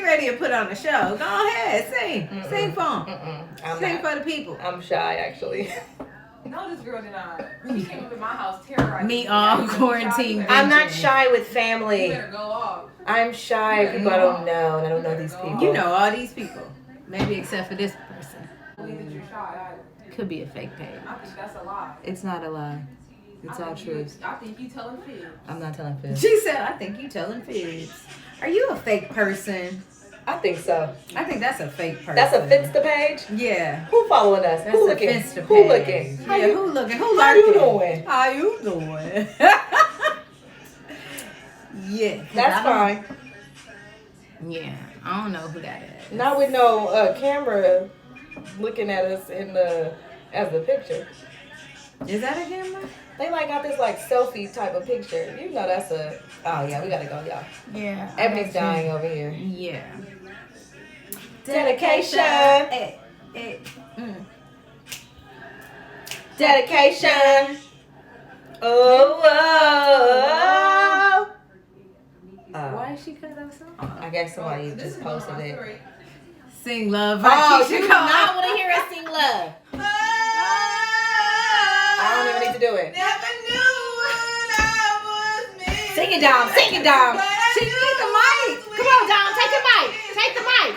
ready to put on a show. Go ahead, sing. Sing for them. Sing for the people. I'm shy, actually. No, this girl did not. She came up in my house terrorizing me all quarantine. I'm not shy with family. You better go off. I'm shy with people I don't know, and I don't know these people. You know all these people. Maybe except for this person. Believe that you're shy. Could be a fake page. I think that's a lie. It's not a lie. It's all truth. I think you telling fibs. I'm not telling fibs. She said, I think you telling fibs. Are you a fake person? I think so. I think that's a fake person. That's a Finsta page? Yeah. Who following us? That's Who a looking? Finsta Who page. looking? Yeah, who looking? Who How you lurking? doing? How you doing? Yeah. That's fine. Yeah. I don't know who that is. Not with no camera looking at us as the picture. Is that a camera? They got this selfie type of picture. You know that's a. Oh yeah, we gotta go, y'all. Yeah. Ebony's dying over here. Yeah. Dedication. Dedication. Oh. Why is she cut that song? I guess somebody just posted it. Sing Love. Oh, you do not want to hear us sing Love. I don't even need to do it. Never knew what I was missing. Sing it, Dom. Sing it, Dom. She needs the mic. Come on, Dom. Take the mic. Take the mic.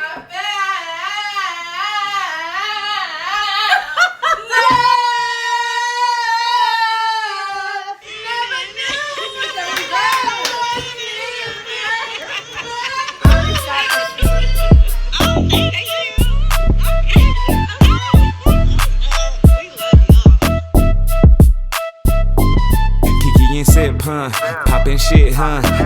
KikiNSip, poppin' shit,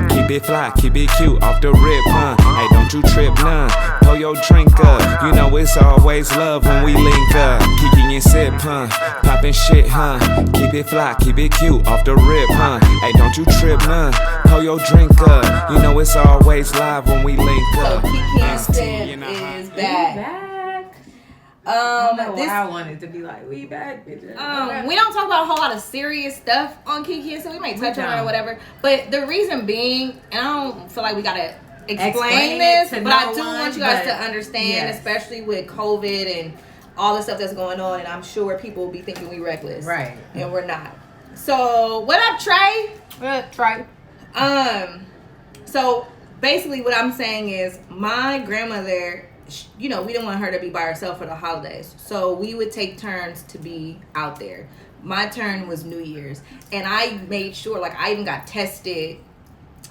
keep it fly, keep it cute, off the rip, hey, don't you trip, none, pour your drink up, you know it's always love when we link up, KikiNSip, poppin' shit, keep it fly, keep it cute, off the rip, hey, don't you trip, none, pour your drink up, you know it's always live when we link up. So KikiNSip is back. I wanted to be like, we back, bitches. We don't talk about a whole lot of serious stuff on Kiki, so we might touch on it or whatever. But the reason being, and I don't feel like we gotta explain this, but I do want you guys to understand, especially with COVID and all the stuff that's going on, and I'm sure people will be thinking we reckless. Right. And we're not. So, what up, Trey? What up, Trey? So, basically what I'm saying is my grandmother, you know, we didn't want her to be by herself for the holidays. So we would take turns to be out there. My turn was New Year's. And I made sure, I even got tested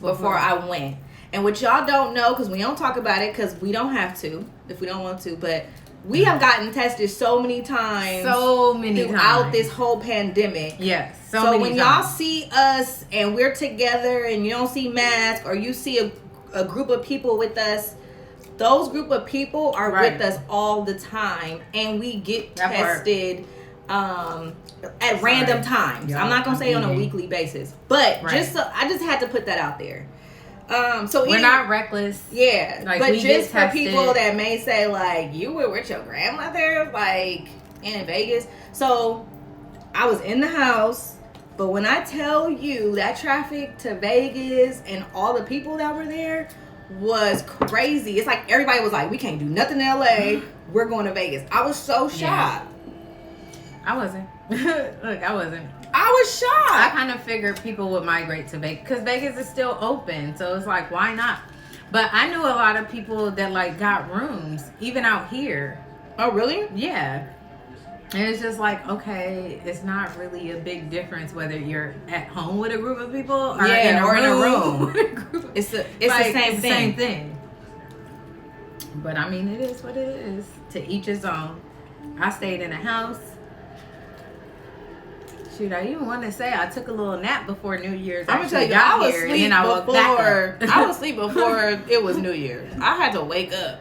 before I went. And what y'all don't know, because we don't talk about it, because we don't have to, if we don't want to, but we have gotten tested so many times. Throughout this whole pandemic. Yes. So when y'all see us and we're together and you don't see masks, or you see a group of people with us, those group of people are with us all the time, and we get tested at random times. I'm not gonna say on a weekly basis, but I just had to put that out there. So we're not reckless. Yeah, but just for people that may say you were with your grandmother in Vegas. So I was in the house, but when I tell you that traffic to Vegas and all the people that were there was crazy. It's like everybody was like, we can't do nothing in LA, we're going to Vegas. I was so shocked. I wasn't. Look, I wasn't. I was shocked. I kind of figured people would migrate to Vegas because Vegas is still open, so it's like, why not? But I knew a lot of people that got rooms even out here. Oh really? Yeah. And it's just okay, it's not really a big difference whether you're at home with a group of people or in a room. It's the same thing. But I mean, it is what it is. To each his own. I stayed in a house. Shoot, I even want to say I took a little nap before New Year's. I'm gonna tell you, I was asleep before it was New Year's. I had to wake up.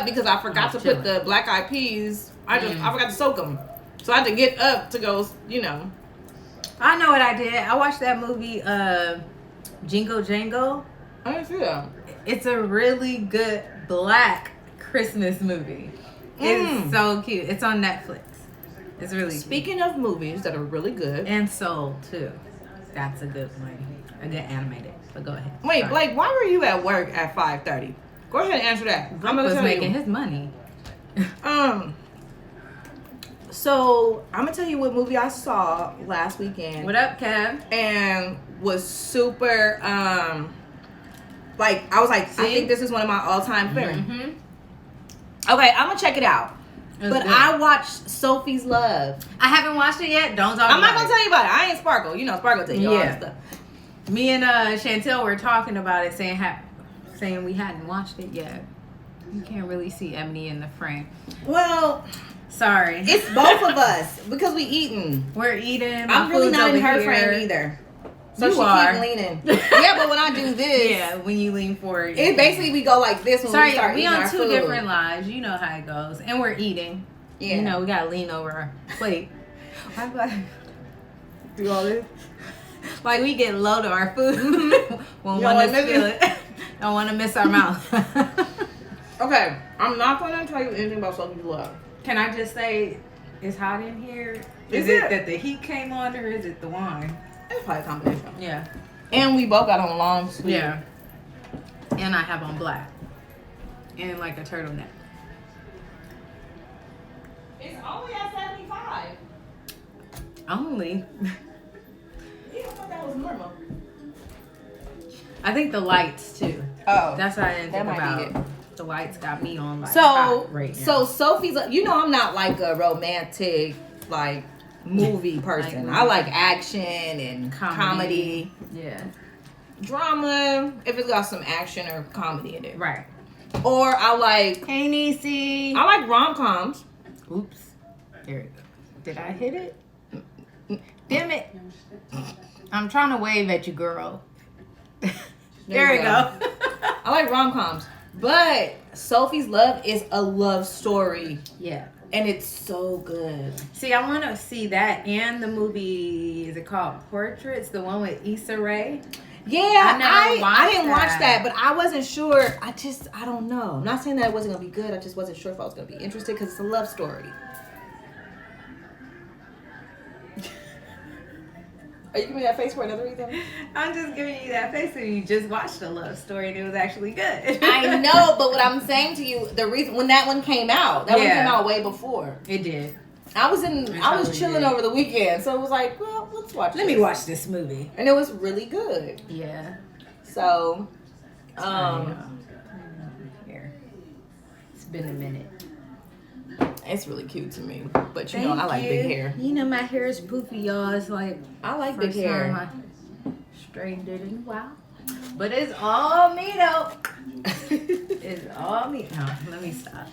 Because I forgot to put the black eyed peas. I forgot to soak them, so I had to get up to go. I know what I did. I watched that movie, Jingle Jangle. I didn't see that. It's a really good black Christmas movie. It's so cute. It's on Netflix. It's really Speaking of movies that are really good. And Soul, too. That's a good one. A good animated. But go ahead. Wait, Blake, why were you at work at 5:30? Go ahead and answer that. I'm gonna tell making his money. So I'm gonna tell you what movie I saw last weekend. What up, Kev? And was super like I was like, I think this is one of my all-time favorites. Mm-hmm. Okay, I'm gonna check it out. But good. I watched Sophie's Love. I haven't watched it yet. Don't talk. I'm not gonna tell you about it. I ain't Sparkle. You know Sparkle tell you all that stuff. Me and Chantel were talking about it, saying we hadn't watched it yet. You can't really see Ebony in the frame. Well, sorry. It's both of us because we eating. We're eating. I'm really not in her frame either. So you keep leaning. Yeah, but when I do this, yeah, when you lean forward, it basically we go like this when we start eating our food. We on two different lives. You know how it goes, and we're eating. Yeah, you know we gotta lean over our plate. I'm like, do all this. Like we get low to our food. When one is feel it. Don't want to miss our mouth. Okay, I'm not gonna tell you anything about Sophie's Love. Can I just say it's hot in here? Is it that the heat came on, or is it the wine? It's probably a combination. Yeah. And we both got on long sleeves. Yeah. And I have on black. And like a turtleneck. It's only at 75. Only? Yeah, I thought that was normal. I think the lights too. Oh. That's what I didn't think about. Be it. The lights got me on like hot right now. So Sophie's, you know I'm not like a romantic like movie person. I like action and comedy. Yeah. Drama, if it's got some action or comedy in it. Right. Or I like... Hey, Niecy. I like rom-coms. Oops. There it goes. Did I hit it? Damn it. I'm trying to wave at you, girl. There you go. I like rom-coms. But Sophie's Love is a love story. Yeah. And it's so good. See, I want to see that and the movie, is it called Portraits? The one with Issa Rae? Yeah, I didn't watch that, but I wasn't sure. I don't know. I'm not saying that it wasn't going to be good. I just wasn't sure if I was going to be interested because it's a love story. Are you giving me that face for another reason? I'm just giving you that face so you just watched a love story and it was actually good. I know, but what I'm saying to you, the reason when that one came out, one came out way before. It did. I was chilling over the weekend, so it was like, well, let's watch Let me watch this movie. And it was really good. Yeah. So, here. It's been a minute. It's really cute to me, but you know I like big hair. You know my hair is poofy, y'all. It's like I like big hair. I straightened it in a while, but it's all me though. It's all me. No, let me stop.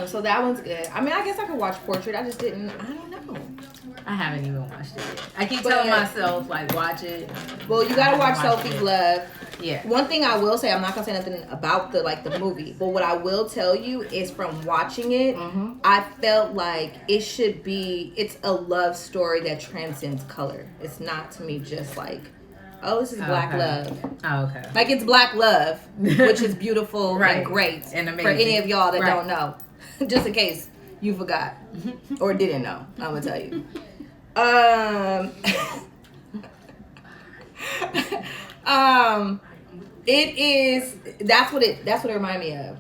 So that one's good. I mean, I guess I could watch Portrait. I just didn't. I don't know. I haven't even watched it yet. I keep telling myself like watch it. Well, you gotta watch Sophie's Love. Yeah. One thing I will say, I'm not gonna say nothing about the movie, but what I will tell you is from watching it, I felt like it's a love story that transcends color. It's not to me just like, oh, this is black love. Oh, okay. Like it's black love, which is beautiful and great and amazing for any of y'all that don't know. Just in case you forgot or didn't know, I'm gonna tell you. It is. That's what it reminded me of.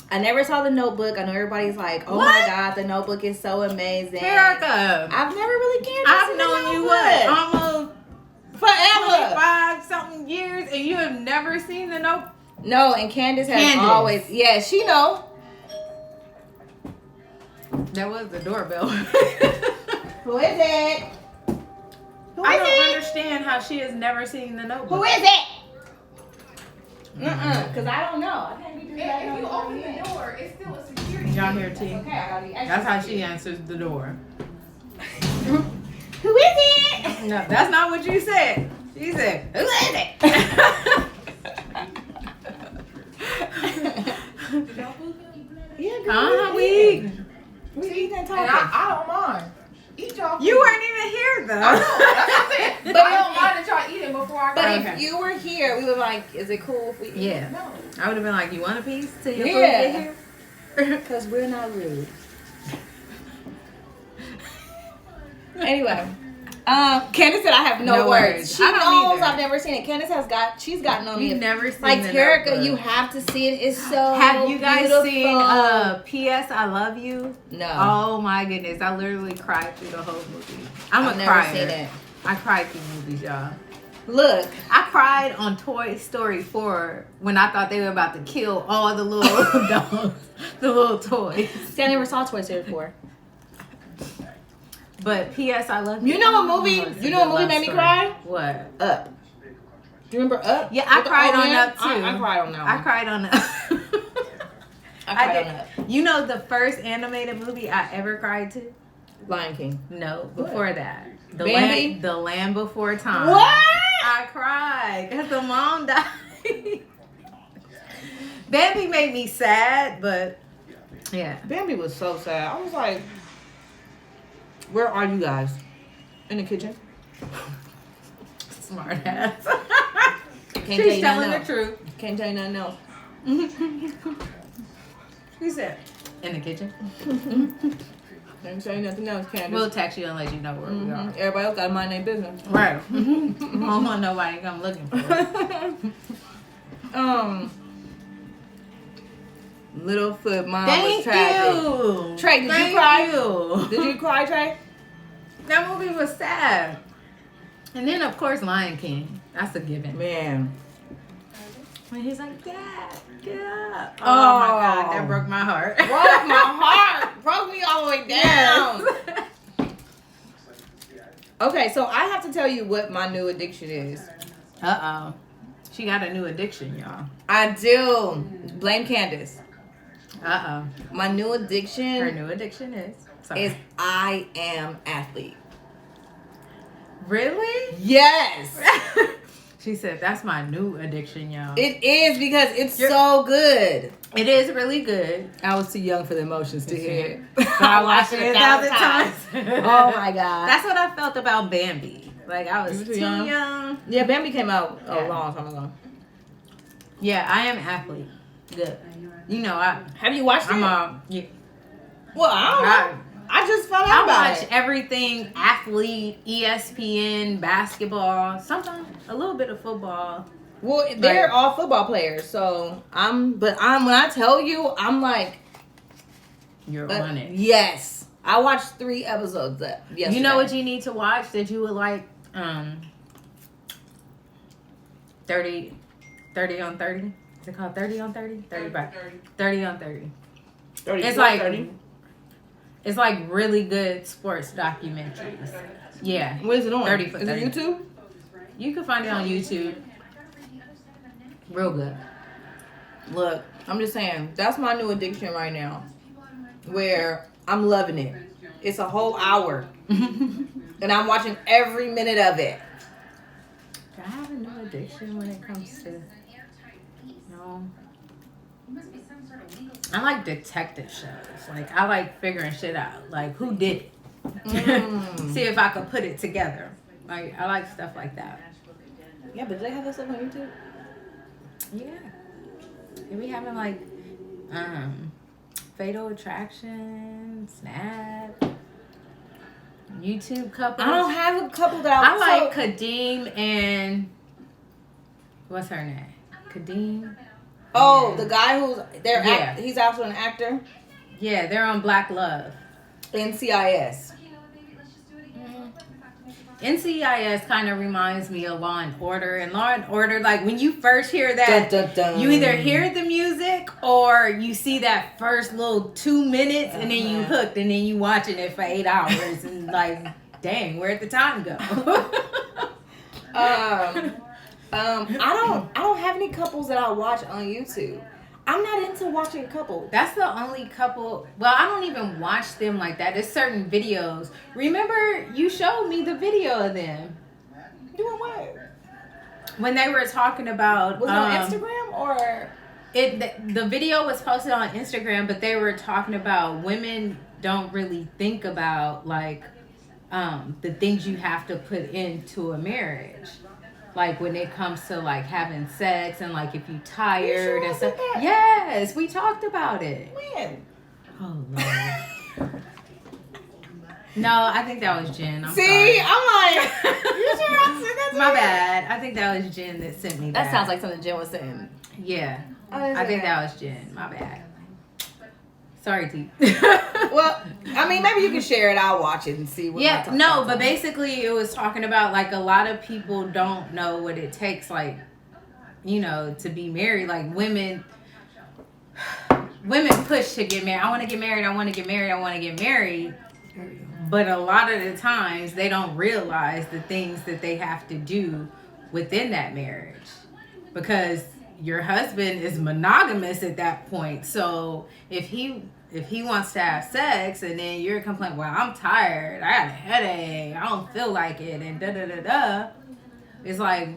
I never saw The Notebook. I know everybody's like, "Oh my God, The Notebook is so amazing." Erica, I've never really cared. I've known you almost forever, 5 something years, and you have never seen The Notebook. No, and Candace has always. Yeah, she know. That was the doorbell. Who is it? I don't understand how she has never seen The Notebook. Who is it? Because I don't know. I can't be doing that. If you open the door, it's still a security. Y'all hear T? Okay, that's how she answers the door. Who is it? No, that's not what you said. She said, "Who is it?" We eating and talking. And I don't mind. Eat y'all food. You weren't even here though. I know, that's what I'm saying. But I don't mind that y'all eating before I go. But if you were here, we were like, is it cool if we eat? Yeah. No. I would have been like, you want a piece till your food get here? Because we're not rude. Anyway, Candace said I have no words. She I don't knows either. I've never seen it. Candace she's gotten on me. You've never seen like The Terica, Notebook. you have to see it. It's so Have you guys beautiful. seen P.S. I Love You? No. Oh my goodness, I literally cried through the whole movie. I've a never crier. seen it. I cried through movies, y'all. Look, I cried on Toy Story 4 when I thought they were about to kill all the little dogs, the little toys. see, I never saw Toy Story 4. But P.S. I Love You. You know what movie? It's You a know what good movie love made me story. cry? What? Up. Do you remember Up? Yeah, I With the cried old on man? Up too. I cried on that one. I cried on Up. I cried did. on Up. You know the first animated movie I ever cried to? Lion King. No, before that. Bambi? The Land Before Time. What? I cried because the mom died. Bambi made me sad, but yeah. Bambi was so sad. I was like, where are you guys? In the kitchen? Smart ass. Can't tell She's you telling nothing the else. truth. Can't tell you nothing else. She said, in the kitchen. Can't tell you nothing else, Candace. We'll text you and let you know where we are. Everybody else got to mind their business. Right. I don't want nobody to come looking for it. Littlefoot mom Thank was tragic. you. Trey, did Thank you cry? you. Did you cry, Trey? That movie was sad. And then, of course, Lion King. That's a given. Man. When he's like, Dad, get up. Oh. Oh, my God. That broke my heart. Broke my heart. Broke me all the way down. Yes. Okay, so I have to tell you what my new addiction is. Uh-oh. She got a new addiction, y'all. I do. Blame Candace. Uh-oh. My new addiction Her new addiction is? Sorry. is IAmAthlete. Really? Yes. She said, that's my new addiction, y'all. It is because it's so good. It is really good. I was too young for the emotions to hear it. But I watched it 1,000 times. Oh my God. That's what I felt about Bambi. Like, I was You too too young. Yeah, Bambi came out a Yeah. long time ago. Yeah, I am athlete. Good. You know, Have you watched it? yeah. Well, I don't know. I just found out I about watch it. everything athlete, ESPN, basketball, sometimes a little bit of football. Well, they're all football players, so when I tell you, I'm like, You're on it. Yes. I watched 3 episodes yesterday. You know what you need to watch that you would like? 30 on 30? Is it called 30 on 30? 30 on 30. 30, It's like 30. It's like really good sports documentaries. Yeah. What is it on? 30 for Is 30. it YouTube? You can find it on YouTube. Real good. Look, I'm just saying, that's my new addiction right now. Where I'm loving it. It's a whole hour. And I'm watching every minute of it. Do I have a new addiction when it comes to... No. I like detective shows. Like, I like figuring shit out. Like, who did it? See if I could put it together. Like, I like stuff like that. Yeah, but do they have that stuff on YouTube? Yeah. They be having, like, Fatal Attraction, Snap, YouTube couples. I don't have a couple that I like Kadeem and... What's her name? Kadeem? Oh, the guy who's he's also an actor. Yeah, they're on Black Love. NCIS. NCIS kind of reminds me of Law and Order. And Law and Order, like when you first hear that, Dun, dun, dun. you either hear the music or you see that first little 2 minutes and then you hooked and then you watching it for 8 hours and like, dang, where'd the time go? I don't have any couples that I watch on YouTube. I'm not into watching couples. That's the only couple. Well, I don't even watch them like that. There's certain videos. Remember, you showed me the video of them. Doing what? When they were talking about... Was it on Instagram or... The video was posted on Instagram, but they were talking about women don't really think about, like, the things you have to put into a marriage. Like when it comes to like having sex and like if you tired and stuff. Yes, we talked about it. When? Oh Lord. No, I think that was Jen. I'm See, sorry. I'm like, you sure I said that to My you? bad. I think that was Jen that sent me that. That sounds like something Jen was saying. Yeah. I think that was Jen. My bad. Sorry, T. Well, I mean, maybe you can share it. I'll watch it and see what Yeah, no, but basically it was talking about like a lot of people don't know what it takes, like, you know, to be married. Like women push to get married. I want to get married. I want to get married. I want to get married. But a lot of the times they don't realize the things that they have to do within that marriage, because your husband is monogamous at that point. So if he wants to have sex and then you're complaining, well, I'm tired, I got a headache, I don't feel like it, and da-da-da-da, it's like,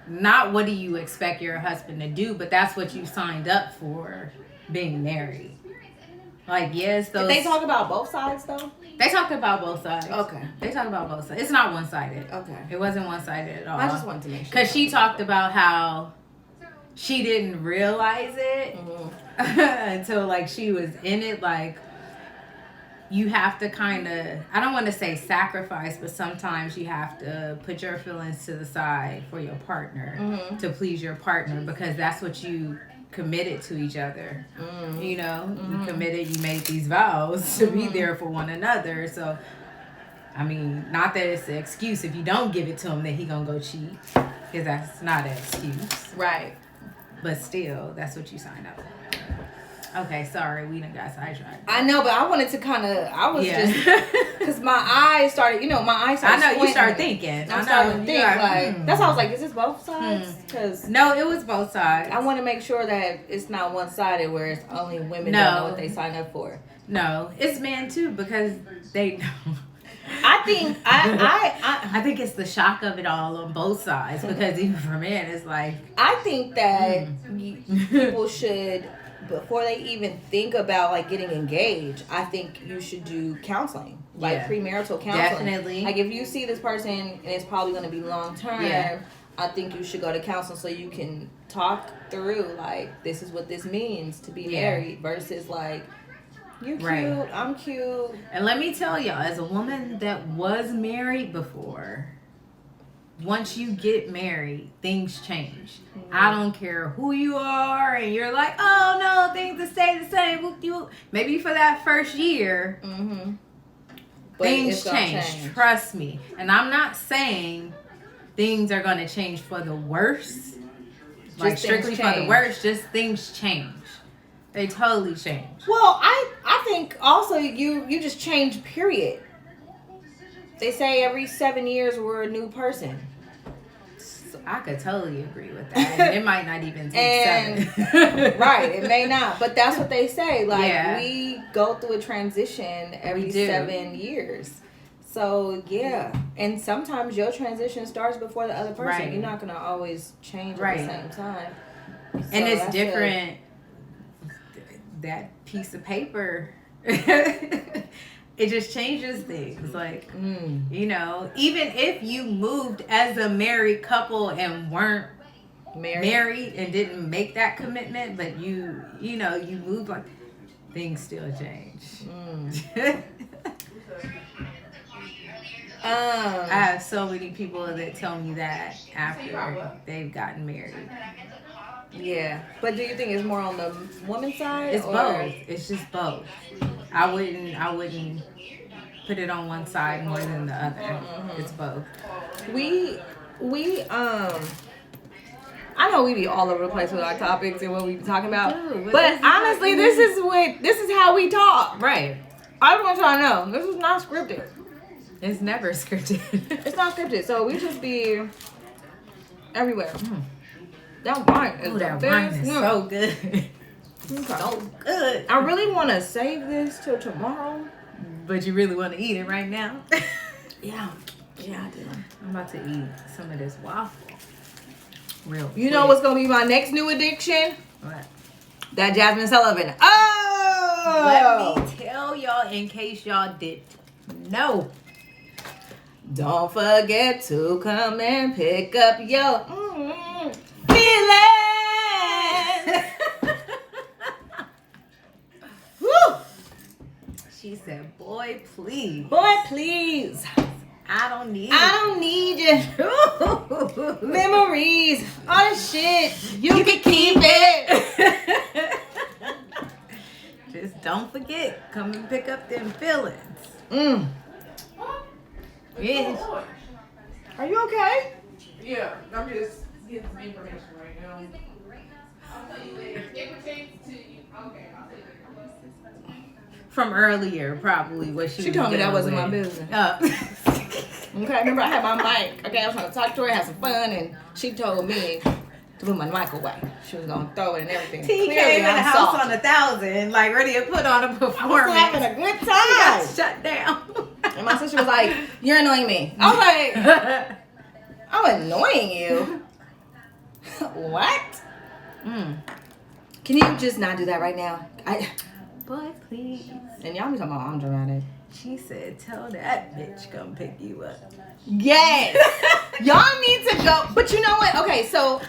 not what do you expect your husband to do, but that's what you signed up for being married. Like, yes, those... Did they talk about both sides, though? They talked about both sides. Okay. They talked about both sides. It's not one-sided. Okay. It wasn't one-sided at all. I just wanted to make sure. Because she talked about how she didn't realize it until, like, she was in it. Like, you have to kind of, I don't want to say sacrifice, but sometimes you have to put your feelings to the side for your partner, to please your partner, because that's what you committed to each other. You know, you committed, you made these vows to be there for one another. So, I mean, not that it's an excuse. If you don't give it to him, then he gonna go cheat, because that's not an excuse. Right. But still, that's what you signed up for. Okay, sorry, we done got sidetracked. I know, but I wanted to kind of, just, because my eyes started, I know, squinting. You started thinking. I'm starting to think, like, that's why I was like, is this both sides? Because no, it was both sides. I want to make sure that it's not one-sided where it's only women that know what they sign up for. No, it's men too, because they know. I think I think it's the shock of it all on both sides, because even for men, it's like, I think that people should, before they even think about like getting engaged, I think you should do counseling, like premarital counseling. Definitely. Like if you see this person and it's probably going to be long term, I think you should go to counseling so you can talk through like, this is what this means to be married versus like, you're cute, I'm cute. And let me tell y'all, as a woman that was married before, once you get married, things change. I don't care who you are, and you're like, oh no, things will stay the same. Maybe for that first year, things change. Trust me. And I'm not saying things are going to change for the worse. Like strictly for the worse, just things change. They totally change. Well, I think also you just change, period. They say every 7 years we're a new person. So I could totally agree with that. And it might not even take 7. Right, it may not. But that's what they say. Like, we go through a transition every 7 years. So, yeah. And sometimes your transition starts before the other person. Right. You're not going to always change at the same time. So and it's different. That piece of paper, it just changes things. Like, you know, even if you moved as a married couple and weren't married and didn't make that commitment, but you know, you moved, like, things still change. I have so many people that tell me that after they've gotten married. Yeah, but do you think it's more on the woman's side? It's both. It's just both. I wouldn't put it on one side more than the other. It's both. We I know we be all over the place with our topics and what we be talking about, but honestly, this is how we talk. Right. I just want y'all to know this is not scripted. It's never scripted. It's not scripted, so we just be everywhere. That wine is so good. Okay. So good. I really want to save this till tomorrow. But you really want to eat it right now? Yeah, I do. I'm about to eat some of this waffle. Real quick. You know what's going to be my next new addiction? What? That Jazmine Sullivan. Oh! Let me tell y'all, in case y'all didn't know. Don't forget to come and pick up your feelings. She She said, boy, please. Boy, please. I don't need you. Memories. All the shit. You can keep it. Just don't forget. Come and pick up them feelings. Yes. Are you okay? Yeah, I'm just getting some information right now. I'll tell you later. It pertains to you. Okay, I'll tell you later. From earlier, probably what She told me that wasn't my business. Okay, remember I had my mic. Okay, I was trying to talk to her, have some fun, and she told me to put my mic away. She was gonna throw it and everything. T came in the house on 1,000, like ready to put on a performance. I was having a good She got time. shut down. And my sister was like, "You're annoying me." I was like, "I'm annoying you." What? Can you just not do that right now? Boy, please. And y'all be talking about I'm dramatic. She said, tell that bitch come pick you up. Yes. Y'all need to go. But you know what? Okay, so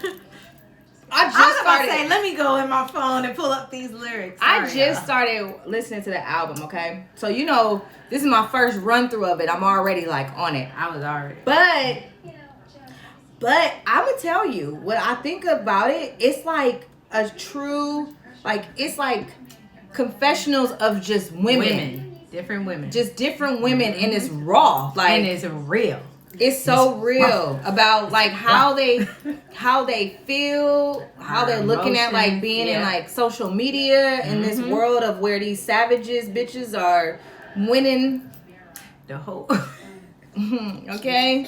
I just started. Say, let me go in my phone and pull up these lyrics. I just started listening to the album, okay? So, you know, this is my first run through of it. I'm already like on it. I was already. But I'm going to tell you what I think about it. It's like a true, like, it's like confessionals of just women. Different women. Just different women, and it's raw. Like, and it's real. It's so real about like how they feel, how they're looking at like being in like social media in this world of where these savages bitches are winning the whole. Okay,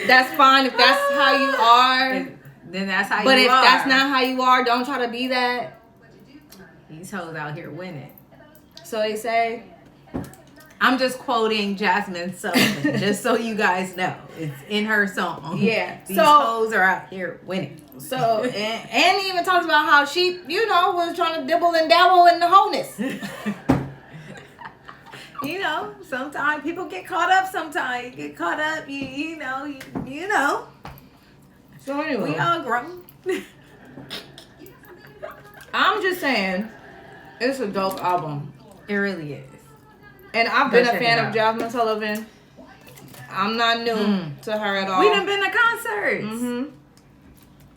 that's fine if that's how you are. Then that's how you are. But if that's not how you are, don't try to be that. These hoes out here winning. So they say. I'm just quoting Jazmine Sullivan, just so you guys know. It's in her song. Yeah. These hoes are out here winning. So, and even talks about how she, you know, was trying to dibble and dabble in the wholeness. You know, sometimes people get caught up sometimes. You get caught up, you know. So anyway. We all grown. I'm just saying, it's a dope album. It really is. And I've been a fan of Jazmine Sullivan. I'm not new to her at all. We done been to concerts.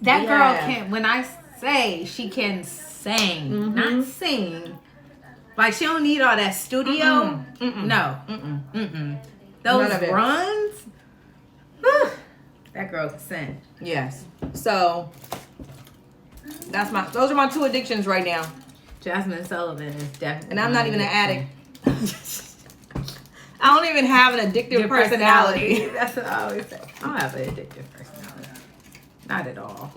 That girl can, when I say she can sing, not sing, like she don't need all that studio. No. Those runs, that girl can sing. Yes. So, those are my two addictions right now. Jazmine Sullivan is definitely. And I'm not even an addict. I don't even have an addictive personality. That's what I always say. I don't have an addictive personality. Not at all.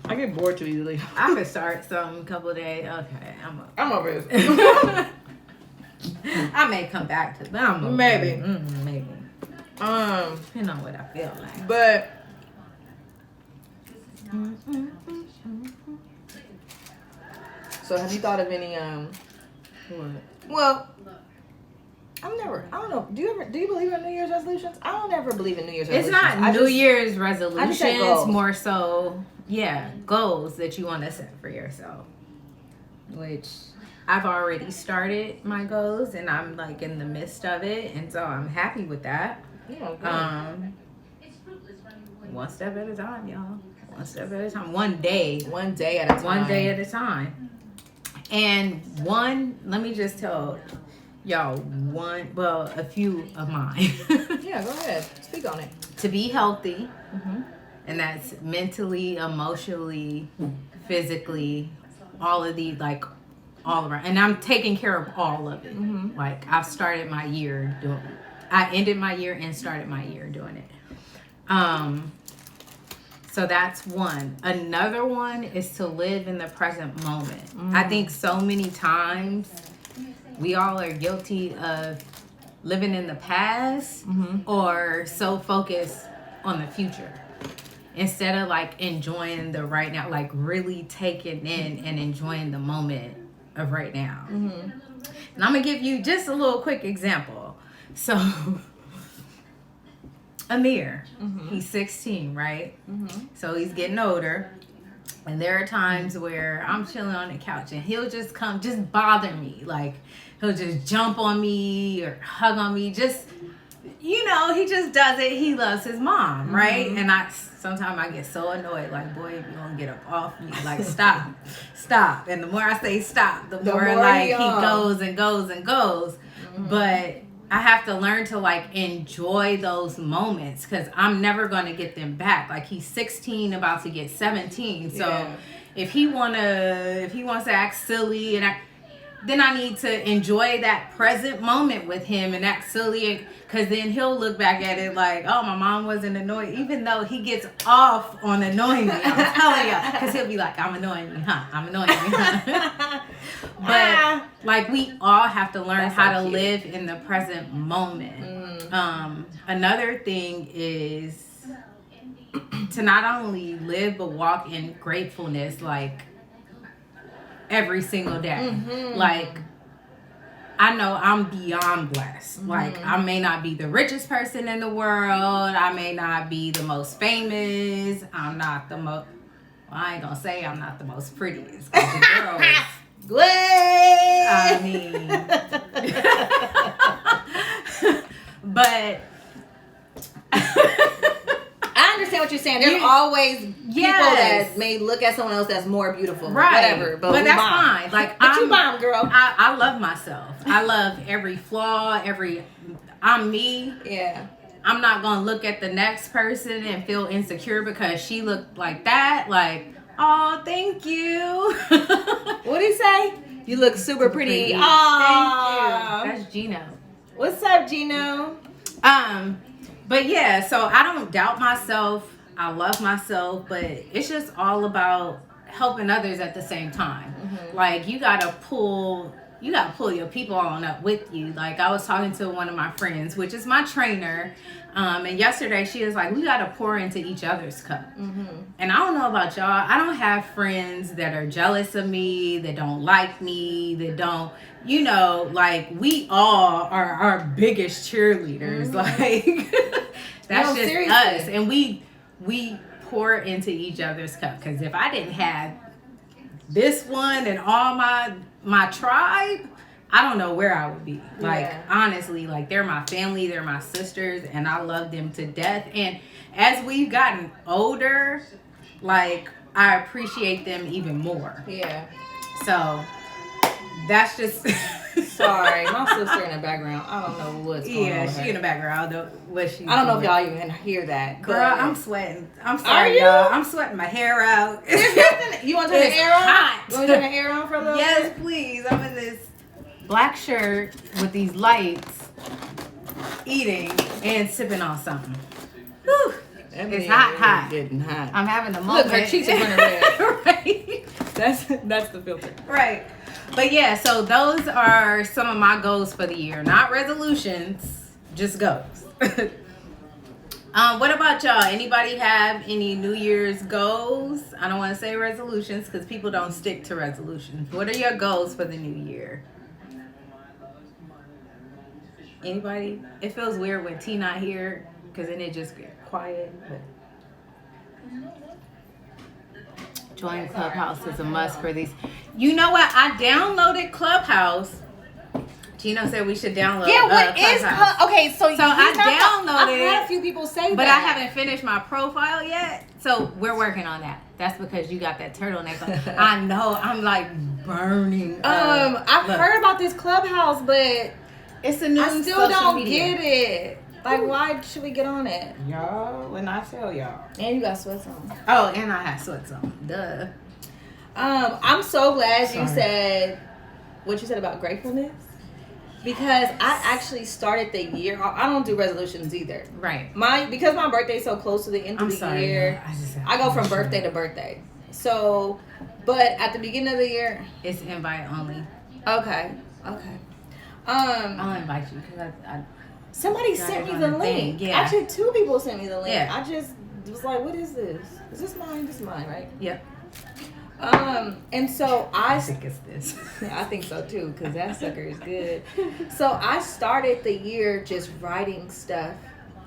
I get bored too easily. I could start some couple of days. Okay, I'm over it. I may come back to them. Maybe. Maybe. Depending on what I feel like. But. So have you thought of any What? Well, I don't know. Do you believe in New Year's resolutions? I don't ever believe in New Year's resolutions. It's not New Year's resolutions. goals. More so, goals that you want to set for yourself. Which I've already started my goals, and I'm like in the midst of it, and so I'm happy with that. Yeah. One step at a time, y'all. One step at a time. One day at a time. One day at a time. And let me just tell y'all a few of mine. Yeah, go ahead. Speak on it. To be healthy, and that's mentally, emotionally, physically, all of these, like, all around. And I'm taking care of all of it. Like, I've started my year I ended my year and started my year doing it. So that's one. Another one is to live in the present moment. I think so many times we all are guilty of living in the past or so focused on the future instead of like enjoying the right now, like really taking in and enjoying the moment of right now. And I'm gonna give you just a little quick example. So Amir, he's 16, right? So he's getting older. And there are times where I'm chilling on the couch and he'll just come, just bother me. Like, he'll just jump on me or hug on me. Just, you know, he just does it. He loves his mom, right? And sometimes I get so annoyed. Like, boy, if you don't get up off me, like, stop. And the more I say stop, the more like, he goes and goes and goes. But I have to learn to like enjoy those moments because I'm never going to get them back. Like he's 16, about to get 17. So if he wants to act silly then I need to enjoy that present moment with him and act silly, because then he'll look back at it like, oh, my mom wasn't annoyed, even though he gets off on annoying me. I'm telling you, because he'll be like, I'm annoying you, huh? I'm annoying you, huh? But like we all have to learn how to live in the present moment. Another thing is to not only live but walk in gratefulness, like every single day. Like I know I'm beyond blessed. Like I may not be the richest person in the world, I may not be the most famous, I'm not the most, well, I ain't gonna say I'm not the most prettiest, because the girl is I mean but I understand what you're saying. There's always people that may look at someone else that's more beautiful, right? Whatever, but that's fine. Like, but you bomb, girl. I love myself. I love every flaw. I'm me. Yeah. I'm not gonna look at the next person and feel insecure because she looked like that. Like, oh, thank you. What'd he say? You look super pretty. Oh, thank you. That's Gino. What's up, Gino? But yeah, so I don't doubt myself. I love myself, but it's just all about helping others at the same time. Like you gotta pull your people on up with you. Like I was talking to one of my friends, which is my trainer, and yesterday she was like, we gotta pour into each other's cup. And I don't know about y'all, I don't have friends that are jealous of me, that don't like me, that don't, you know, like we all are our biggest cheerleaders. Like that's just seriously. Us, and we pour into each other's cup. Because if I didn't have this one and all my tribe, I don't know where I would be. Like honestly, like they're my family, they're my sisters, and I love them to death. And as we've gotten older, like I appreciate them even more. Yeah. So that's just sorry, my sister in the background. I don't know what's going on. Yeah, she in the background. I don't know if y'all even hear that. Girl, I'm sweating. I'm sorry, y'all. I'm sweating my hair out. You want to turn the air on? Hot. You want to turn the air on for a little bit? Yes, please. I'm in this black shirt with these lights, eating and sipping on something. Whew. It's hot. Getting hot. I'm having a moment. Look, her cheeks are running red. Right. That's the filter. Right. But yeah, so those are some of my goals for the year. Not resolutions, just goals. What about y'all? Anybody have any New Year's goals? I don't want to say resolutions because people don't stick to resolutions. What are your goals for the new year? Anybody? It feels weird when T not here because then it just gets quiet. But join Clubhouse is a must for these. You know what? I downloaded Clubhouse. Gino said we should download. Yeah, what is Clubhouse? Okay, so I downloaded it. I've had a few people say but that. I haven't finished my profile yet. So we're working on that. That's because you got that turtleneck on. I know. I'm like burning. I've heard about this Clubhouse, but it's a new I still don't get it. Like, why should we get on it? Y'all, when I tell y'all. And you got sweats on. Oh, and I have sweats on. Duh. I'm so glad you said what you said about gratefulness. Because I actually started the year. I don't do resolutions either. Right. Because my birthday's so close to the end of the year. I go from birthday to birthday. So, but at the beginning of the year, it's invite only. Okay. I'll invite you because I somebody sent me the link. Yeah. Actually, 2 people sent me the link. Yeah. I just was like, what is this? Is this mine? This is mine, right? Yep. And so I think it's this. I think so too, because that sucker is good. So I started the year just writing stuff,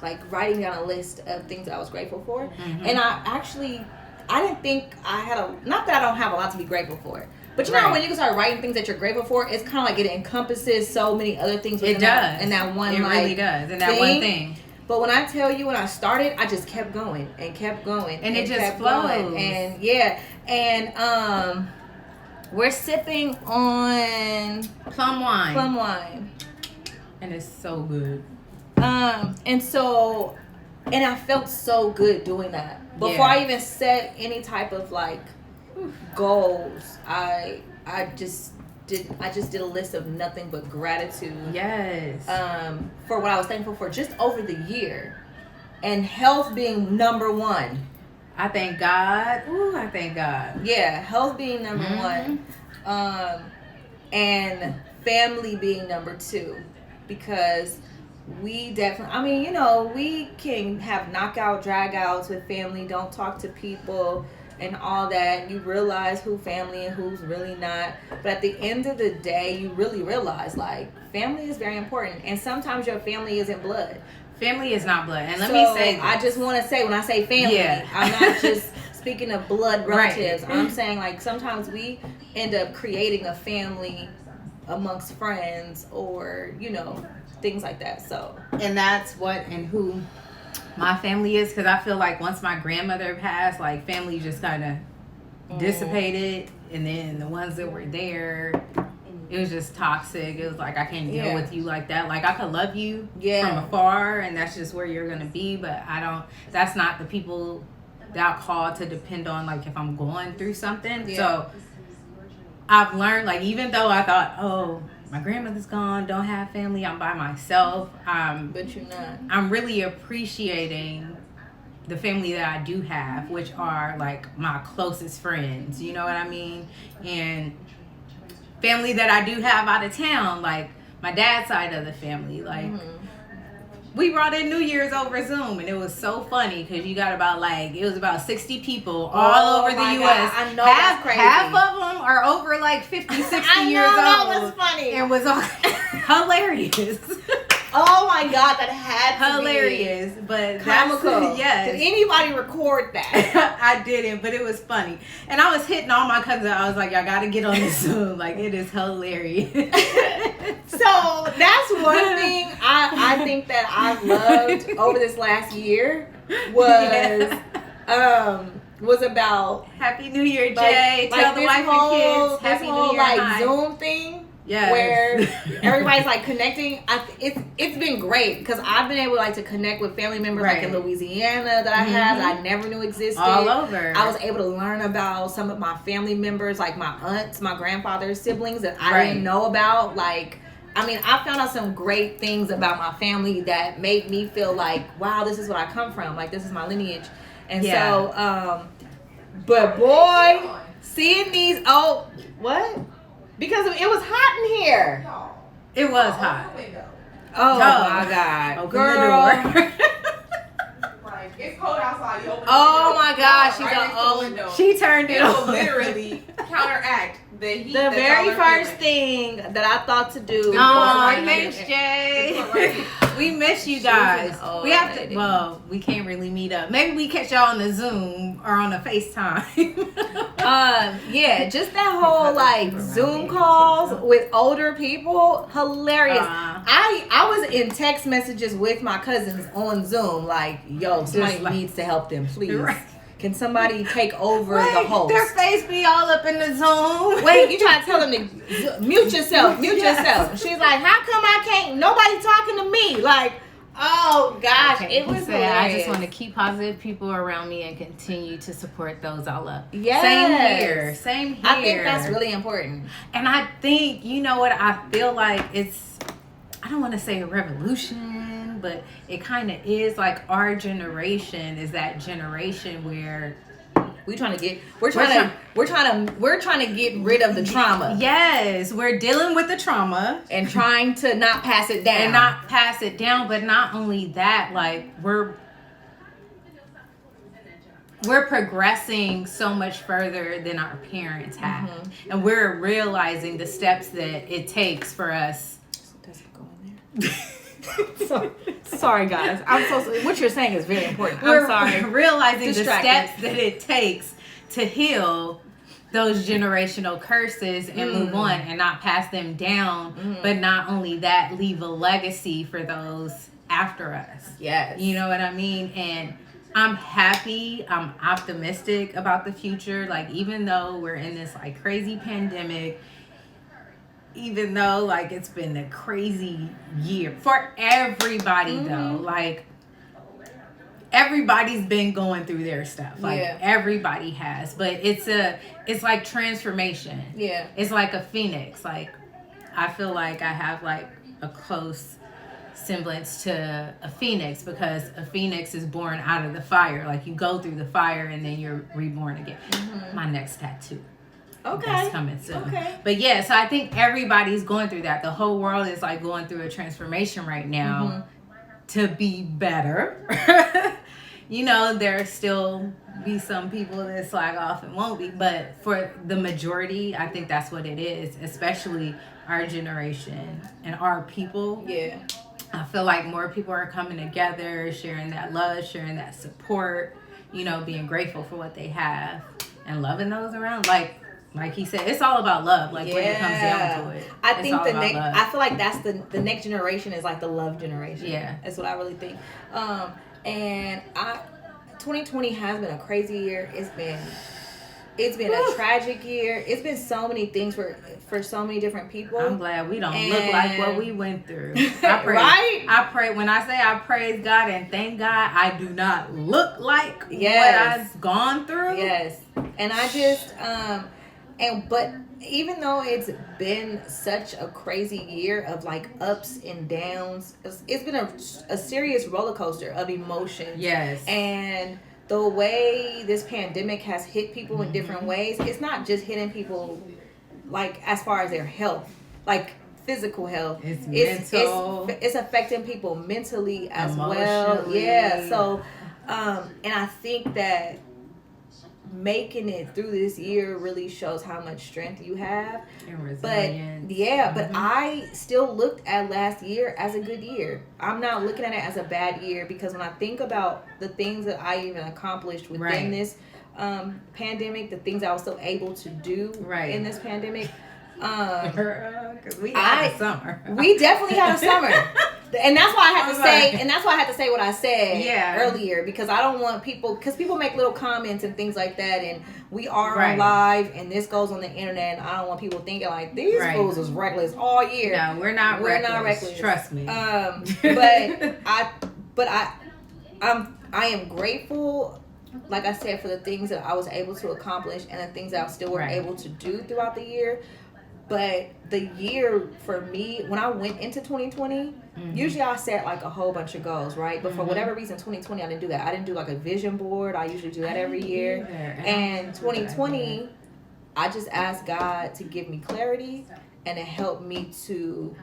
like writing down a list of things I was grateful for. And I actually didn't think I had not that I don't have a lot to be grateful for. But you know, when you can start writing things that you're grateful for, it's kind of like it encompasses so many other things. It does. In that one, it really does. In that one thing. But when I tell you, when I started, I just kept going and kept going. And it just flows. And yeah. And we're sipping on plum wine. And it's so good. And I felt so good doing that. Before I even set any type of like goals, I just did a list of nothing but gratitude. Yes. For what I was thankful for just over the year, and health being number one. I thank God. Ooh, I thank God. Yeah, health being number one, and family being number two, because we definitely. I mean, you know, we can have knockout dragouts with family. Don't talk to people. And all that, you realize who family and who's really not. But at the end of the day, you really realize, like, family is very important. And sometimes your family isn't blood. Family is not blood. And let me say this. I just want to say, when I say family, I'm not just speaking of blood relatives. Right. I'm saying, like, sometimes we end up creating a family amongst friends or, you know, things like that. So, and that's what and who my family is, because I feel like once my grandmother passed, like, family just kind of dissipated, and then the ones that were there, it was just toxic. It was like, I can't deal with you like that. Like, I could love you from afar, and that's just where you're gonna be, but that's not the people that I call to depend on, like, if I'm going through something. So I've learned, like, even though I thought, oh, my grandmother's gone, don't have family, I'm by myself. But you're not. I'm really appreciating the family that I do have, which are, like, my closest friends. You know what I mean? And family that I do have out of town, like my dad's side of the family. Like, we brought in New Year's over Zoom, and it was so funny because you got it was about 60 people all over the U.S. I know, that's crazy. Half of them are over like 50, 60 years old. That was funny. And was hilarious. Oh my God, that had to hilarious, but comical. Yes. Did anybody record that? I didn't, but it was funny. And I was hitting all my cousins. I was like, y'all got to get on this Zoom. Like, it is hilarious. So that's one thing I think that I've loved over this last year was about Happy New Year, Jay. Tell the wife and kids Happy New Year. Like Zoom thing. Yes. Where everybody's like connecting. It's been great because I've been able to connect with family members like in Louisiana that I have that I never knew existed. All over. I was able to learn about some of my family members, like my aunts, my grandfather's siblings that I didn't know about. Like, I mean, I found out some great things about my family that made me feel like, wow, this is what I come from. Like, this is my lineage. And so, but boy, seeing these, what? Because it was hot in here. It was hot. Oh my God. Open the door. Like, it's cold outside. You open oh my gosh, she turned it on. on. Literally counteract the heat. The very first thing that I thought to do. Oh, thanks, Jay. We miss you guys. We have to. Well, we can't really meet up. Maybe we catch y'all on the Zoom or on a FaceTime. Yeah, just that whole like Zoom calls with older people, hilarious. I was in text messages with my cousins on Zoom, like, yo, somebody needs to help them, please. Right. Can somebody take over the host? Their face be all up in the Zoom. Wait, you try to tell them to mute yourself, yourself. She's like, how come I can't? Nobody talking to me. Like, oh gosh, it was hilarious. I just want to keep positive people around me and continue to support those I love. Yes. Same here. I think that's really important. And I think, you know what, I feel like it's, I don't want to say a revolution, but it kind of is. Like, our generation is that generation where we're trying to get rid of the trauma. Yes, we're dealing with the trauma and trying to not pass it down. But not only that, like, we're progressing so much further than our parents have, and we're realizing the steps that it takes for us. Doesn't go in there. Sorry guys, I'm so sorry. What you're saying is very important. We're realizing the steps that it takes to heal those generational curses and move on and not pass them down. But not only that, leave a legacy for those after us. Yes. You know what I mean? And I'm happy. I'm optimistic about the future. Like, even though we're in this like crazy pandemic, even though like it's been a crazy year for everybody though, like everybody's been going through their stuff. Like everybody has, but it's like transformation. Yeah. It's like a phoenix. Like, I feel like I have like a close semblance to a phoenix, because a phoenix is born out of the fire. Like, you go through the fire and then you're reborn again. My next tattoo. Okay. That's coming soon. Okay. But yeah, so I think everybody's going through that. The whole world is like going through a transformation right now to be better. You know, there still be some people that slack off and won't be, but for the majority, I think that's what it is, especially our generation and our people. Yeah. I feel like more people are coming together, sharing that love, sharing that support, you know, being grateful for what they have and loving those around. Like he said, it's all about love. Like, when it comes down to it, I think I feel like that's the next generation is like the love generation. Yeah, that's what I really think. And 2020 has been a crazy year. It's been a tragic year. It's been so many things for so many different people. I'm glad we don't look like what we went through. I pray, right? I pray. When I say I praise God and thank God, I do not look like what I've gone through. Yes, and I just but even though it's been such a crazy year of like ups and downs, it's been a serious roller coaster of emotions. Yes. And the way this pandemic has hit people in different ways, it's not just hitting people like as far as their health, like physical health. It's mental. It's affecting people mentally as well. Yeah. So, and I think that making it through this year really shows how much strength you have and resilience. But I still looked at last year as a good year. I'm not looking at it as a bad year, because when I think about the things that I even accomplished within this pandemic, the things I was still able to do in this pandemic, because we had a summer. We definitely had a summer. And that's why I had to say what I said earlier, because I don't want people, because people make little comments and things like that, and we are on live and this goes on the internet, and I don't want people thinking like these fools was reckless all year. No, we're not reckless. Trust me. But I am grateful, like I said, for the things that I was able to accomplish and the things that I still were able to do throughout the year. But the year for me, when I went into 2020, usually I set like a whole bunch of goals, right? But for whatever reason, 2020, I didn't do that. I didn't do like a vision board. I usually do that every year. And 2020, I just asked God to give me clarity and to help me to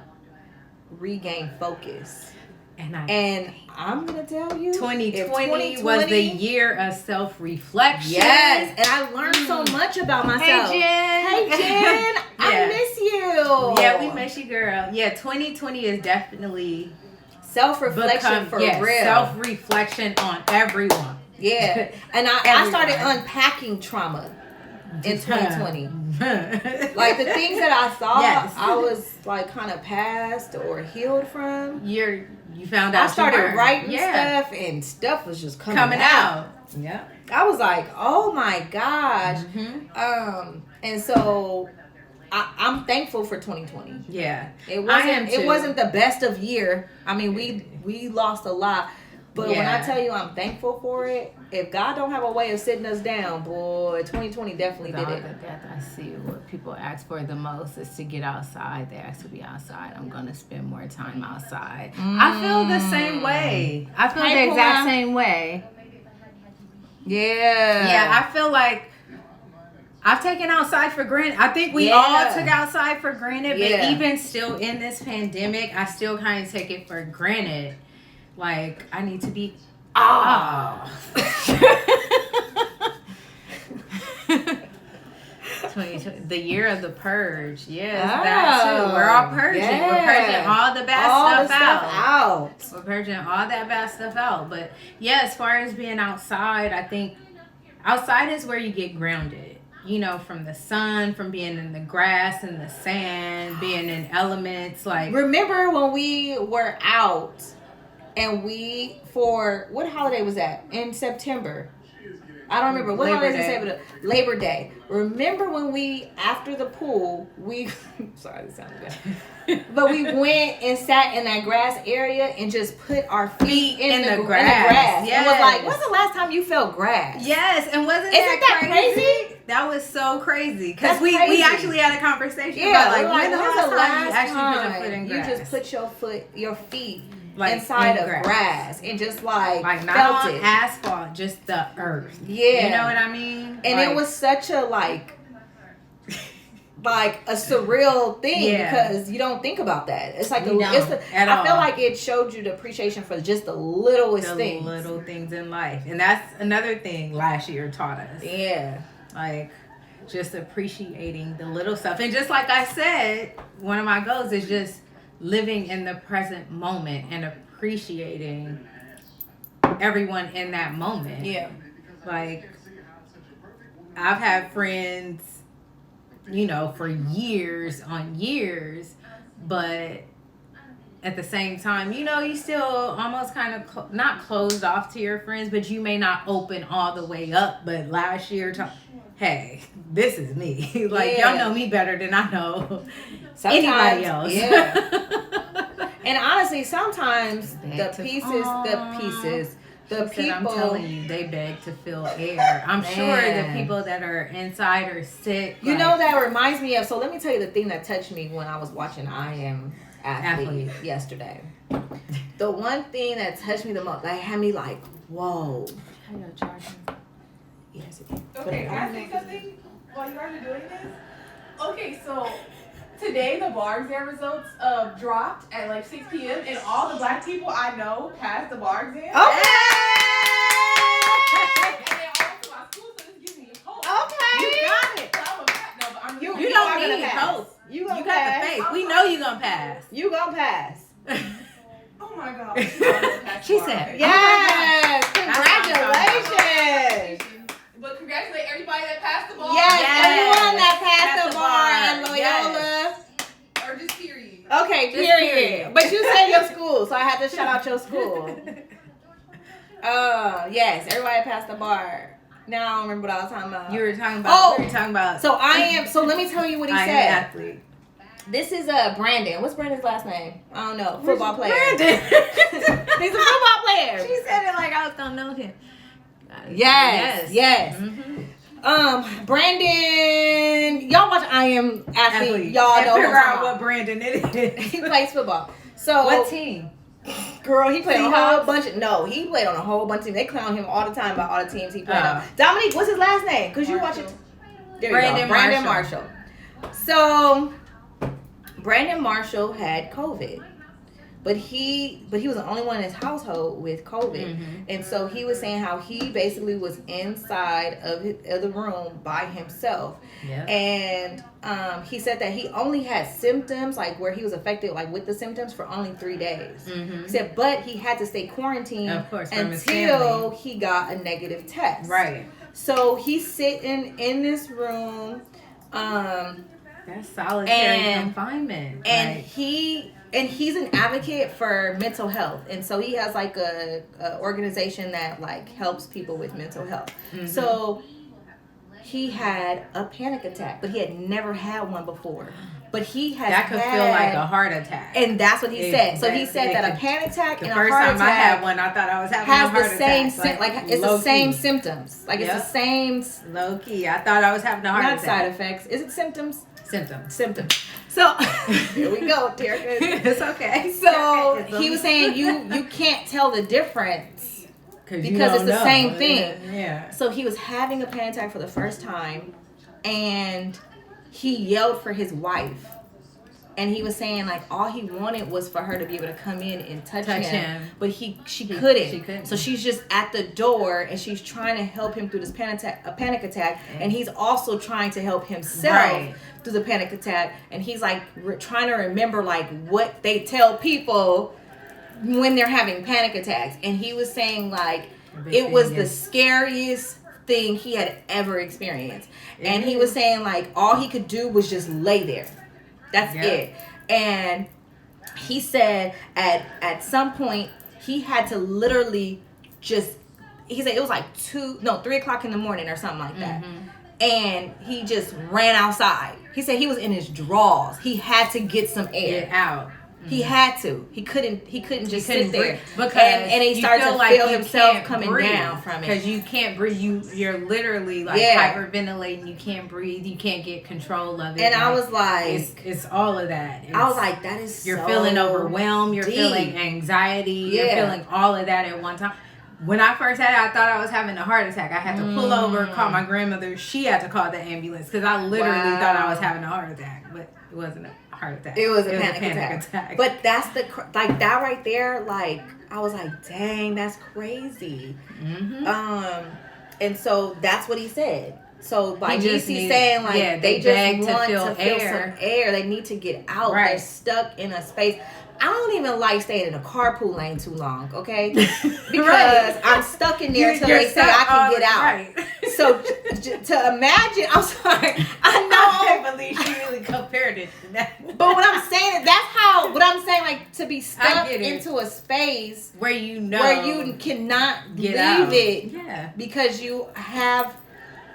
regain focus. And I'm going to tell you, 2020 was the year of self-reflection. Yes, and I learned so much about myself. Hey, Jen, I miss you. Yeah, we miss you, girl. Yeah, 2020 is definitely self-reflection for real. Self-reflection on everyone. Yeah, and I started unpacking trauma in 2020. Like the things that I thought I was like kind of past or healed from. You found out. I started writing stuff, and stuff was just coming out. Yeah, I was like, oh my gosh. And so I'm thankful for 2020. Yeah, it wasn't the best of year. I mean, we lost a lot. But when I tell you I'm thankful for it, if God don't have a way of sitting us down, boy, 2020 definitely did it. I see what people ask for the most is to get outside. They ask to be outside. I'm going to spend more time outside. I feel the same way. I feel the exact same way. Yeah. Yeah, I feel like I've taken outside for granted. I think we all took outside for granted. But even still in this pandemic, I still kind of take it for granted. Like, I need to be the year of the purge. Yes, that too. We're all purging. Yeah. We're purging all the bad stuff out. We're purging all that bad stuff out. But yeah, as far as being outside, I think outside is where you get grounded. You know, from the sun, from being in the grass and the sand, being in elements. Like, remember when we were out and what holiday was that? In September. I don't remember. What holiday is September? Labor Day. Remember when we, after the pool, sorry, this sounds bad. But we went and sat in that grass area and just put our feet in the grass. Yes. It was like, when's the last time you felt grass? Yes, and Isn't that crazy? That was so crazy because we actually had a conversation about like, when's the last time you actually put your foot in grass? You just put your feet like inside of grass and just like not felt on it. asphalt, just the earth. Yeah, you know what I mean. And it was such a like a surreal thing because you don't think about that. It's like I feel like it showed you the appreciation for just the littlest things, little things in life, and that's another thing last year taught us. Yeah, like just appreciating the little stuff, and just like I said, one of my goals is just living in the present moment and appreciating everyone in that moment. Yeah. Like, I've had friends, you know, for years on years, but at the same time, you know, you still almost kind of not closed off to your friends, but you may not open all the way up. But last year, hey, this is me. Like, y'all know me better than I know anybody else. Yeah. And honestly, sometimes the people, I'm telling you, they beg to feel air. I'm sure the people that are inside are sick. You know, that reminds me of, so let me tell you the thing that touched me when I was watching IAmAthlete yesterday. The one thing that touched me the most, that had me like, whoa. Yes, it is. Okay, can I say something while you guys are doing this? Okay, so today the bar exam results dropped at like 6 p.m. and all the black people I know passed the bar exam. Okay. And they all went to my school, so this gives me hope. Okay. You got it. You don't need hope. You got the faith. We know you're going to pass. You going to pass. Oh my God. She said, yes. Congratulations. But congratulate everybody that passed the bar. Yes, everyone that passed the bar at Loyola. Or just period. Okay, period. But you said your school, so I had to shout out your school. Yes, everybody passed the bar. Now I don't remember what I was talking about. You were talking about. So let me tell you what he said. IAmAthlete. This is Brandon. What's Brandon's last name? I don't know. Football player. Brandon. He's a football player. She said it like I was gonna know him. Yes. Mm-hmm. Brandon, y'all watch IAmAthlete. Y'all know figure out what Brandon it is. He plays football. So what team? Girl, he played on a whole bunch of. No, he played on a whole bunch of teams. They clown him all the time about all the teams he played on. Dominique, what's his last name? Because you watch it. There you go. Brandon Marshall. So Brandon Marshall had COVID. But he was the only one in his household with COVID. Mm-hmm. And so he was saying how he basically was inside of the room by himself. Yeah. And he said that he only had symptoms, like where he was affected like with the symptoms for only 3 days. Mm-hmm. He said, but he had to stay quarantined until he got a negative test. Right. So he's sitting in this room. That's solitary confinement. And he's an advocate for mental health, and so he has like a organization that like helps people with mental health. Mm-hmm. So he had a panic attack, but he had never had one before. But he has that could feel like a heart attack, and that's what he said. So he said that a panic attack and a heart attack. The first time I had one, I thought I was having a heart attack. It's the same symptoms. Like it's the same. Low key, I thought I was having a heart attack. Not side effects. Is it symptoms? Symptoms. So here we go, Terica. It's okay. So he was saying you can't tell the difference because it's the same thing. Yeah. So he was having a panic attack for the first time, and he yelled for his wife. And he was saying like all he wanted was for her to be able to come in and touch him. But she couldn't. She couldn't. So she's just at the door and she's trying to help him through this panic attack. And he's also trying to help himself through the panic attack. And he's like trying to remember like what they tell people when they're having panic attacks. And he was saying like it was the scariest thing he had ever experienced. And he was saying like all he could do was just lay there. That's it. And he said at some point he had to literally just, he said it was like 3 o'clock in the morning or something like that. And he just ran outside. He said he was in his drawers. He had to get some air. Get out. He had to. He couldn't just sit there. Because and he started to like feel himself coming down from it. Because you can't breathe. You're literally like hyperventilating. You can't breathe. You can't get control of it. And I was like, it's all of that. I was like, that is you're so feeling overwhelmed. You're deep. feeling anxiety. You're feeling all of that at one time. When I first had it, I thought I was having a heart attack. I had to pull over, call my grandmother. She had to call the ambulance because I literally thought I was having a heart attack, but it wasn't a heart attack. It was a panic attack. But that's like that right there. Like I was like, dang, that's crazy. And so that's what he said. So by DC saying like they just want to feel some air. They need to get out. Right. They're stuck in a space. I don't even like staying in a carpool lane too long, okay? Because I'm stuck in there until they say I can get out. Right. So to imagine, I'm sorry, I know. I can't believe she really compared it to that. But what I'm saying is what I'm saying, like to be stuck into a space where you cannot leave out. It because you have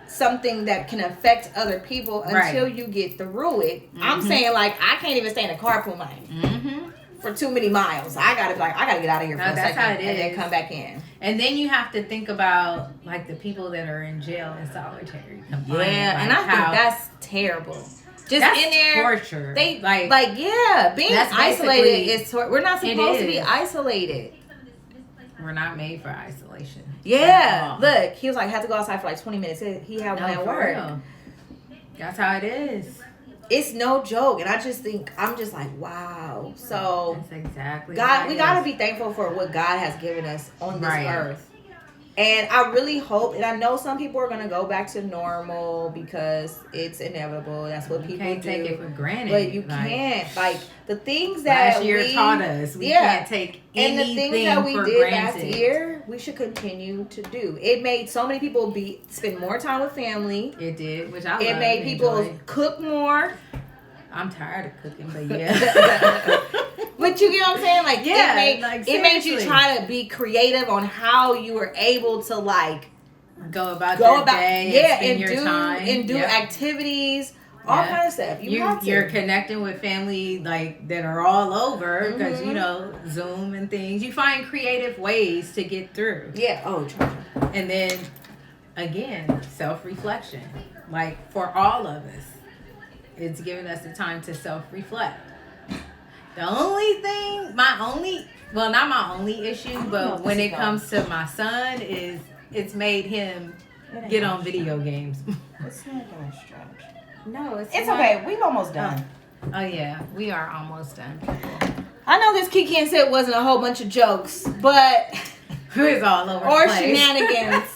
something that can affect other people until you get through it. I'm saying like I can't even stay in a carpool lane. For too many miles. I gotta get out of here for a second and then come back in. And then you have to think about like the people that are in jail in solitary confinement. Yeah, and I think that's terrible. Just in there, torture. They being isolated is we're not supposed to be isolated. We're not made for isolation. Yeah, look, he was like had to go outside for like 20 minutes. He had one at work. Real. That's how it is. It's no joke, and I'm just like, wow. So that's exactly God. We gotta be thankful for what God has given us on this earth. And I really hope, and I know some people are gonna go back to normal because it's inevitable. That's what people can't do. Take it for granted, but you can't. Like the things that last year taught us, we can't take anything and the things that we for did granted. Last year, we should continue to do. It made so many people spend more time with family. It did, which I It made people cook more. I'm tired of cooking, but yeah. But you get what I'm saying? Like, it made you try to be creative on how you were able to like go about your day and do activities, all kind of stuff. You're connecting with family like that are all over because Zoom and things. You find creative ways to get through. Yeah. Oh, true. And then again, self-reflection. Like for all of us. It's giving us the time to self-reflect. The only thing, not my only issue, but when it comes to my son is it's made him get on video games. It's not gonna stretch. No, it's okay. We've almost done. Oh yeah, we are almost done. I know this KikiNSip wasn't a whole bunch of jokes, but it was all over the place. Shenanigans.